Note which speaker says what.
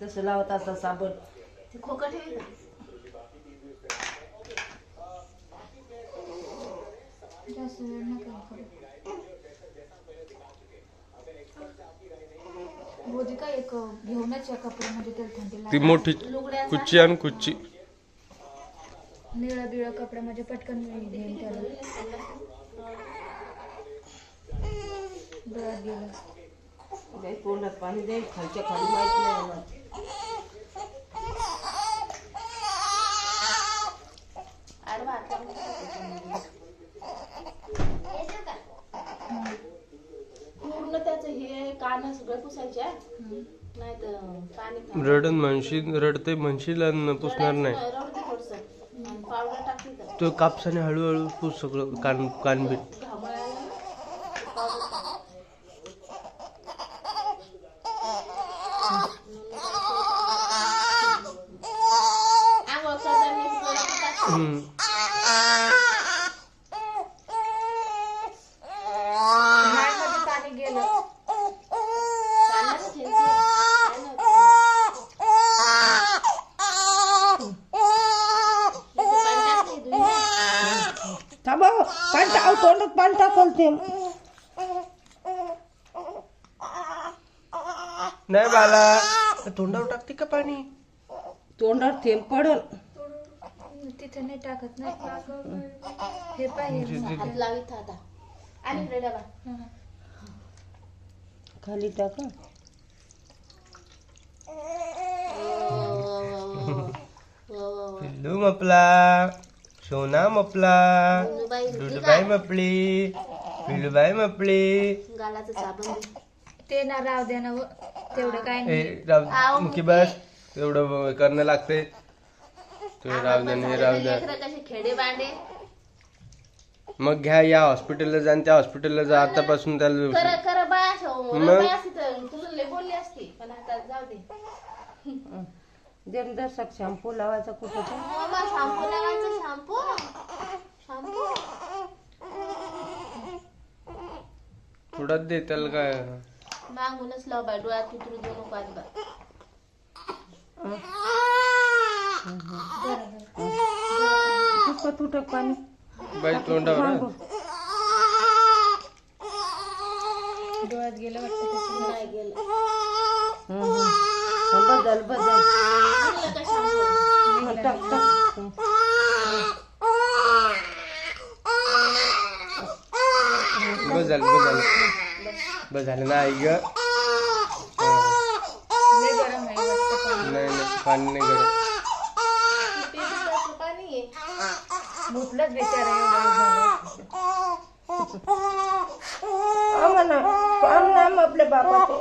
Speaker 1: तसं लावत असता साबण.
Speaker 2: ते खोकं ठेवी का?
Speaker 3: जास्त वेळ नका करू. मोदी का एक घेऊनच या कपड्यामध्ये तेल थंडी
Speaker 4: ती मोठी कुच्ची आणि कुच्ची.
Speaker 3: निळा बिळा कपड्यामध्ये पटकन घेईन त्याला. डोळ्यात गेलं.
Speaker 1: काही तोंडात पाणी दे, खालच्या खाली माहित नाही मला.
Speaker 2: आडवा हात लावून पूर्ण त्याचं हे कान सगळं पुसायचे नाही तर पाणी
Speaker 4: रडन म्हणशील, रडते म्हणशील आणि पुसणार नाही.
Speaker 2: रडू दे थोडंसं आणि पावडर टाकली तर
Speaker 4: तो कापसाने हळूहळू पुस सगळं कानबीट.
Speaker 2: घामाळ्याला पावडर टाक. आंघोळ करताना थोडं टाक.
Speaker 3: नाळमध्ये पाणी गेलं.
Speaker 2: कानात ठेवते.
Speaker 1: थांबा, पाणी टाक, तोंडात पाणी टाकल ते.
Speaker 4: नाही बाला, तोंडावर टाकते का पाणी?
Speaker 1: तोंडात थेंब पडल.
Speaker 3: तिथे नाही टाकत नाही. हे पाहिजे.
Speaker 2: हात लावित आता आणि इकडे डबा
Speaker 1: खाली टाका.
Speaker 4: पिल्लू मपला, सोना मपला, डुडूबाई मपली, पिल्लूबाई मपली.
Speaker 2: गालाचं साबण दे.
Speaker 3: ते ना राव द्या ना व. तेवढं काय नाही.
Speaker 4: मुखी बस, एवढं करणं लागते. ते राव द्या, हे राव द्या.
Speaker 2: लेकरं कसे खेडे बांडे.
Speaker 4: मग घ्या, या हॉस्पिटलला जा आणि त्या हॉस्पिटलला जा आतापासून त्याला.
Speaker 2: खरं खरं बाय
Speaker 4: मग?
Speaker 2: असती तर तुला लय बोलली असती पण आता जाऊ दे.
Speaker 1: जमदर्शक शॅम्पू लावायचा कुठं तर.
Speaker 2: मामा शॅम्पू लावायचं. शॅम्पू
Speaker 4: थोडाच दे त्याला काय.
Speaker 2: मागूनच लाव बाय, डोळ्यात उतरू देऊ नको अजिबात.
Speaker 1: तुटक तुटक पाणी.
Speaker 4: बाई तोंडावर.
Speaker 3: डोळ्यात गेलं वाटतं.
Speaker 2: नाही गेलं.
Speaker 1: बदल बदल.
Speaker 2: गेलं का शॅम्पू?
Speaker 1: टाक टाक.
Speaker 4: बस झालं, बस झालं, बस झालं. नाही ग,
Speaker 3: लय गरम आहे वाटतं पाणी.
Speaker 4: नाही नाही, पाणी नाही गरम.
Speaker 2: ते दुधाचं पाणी आहे.
Speaker 3: भुतलंच बिचारा एवढं झालं.
Speaker 1: आम्हाला आपल्या बापाचे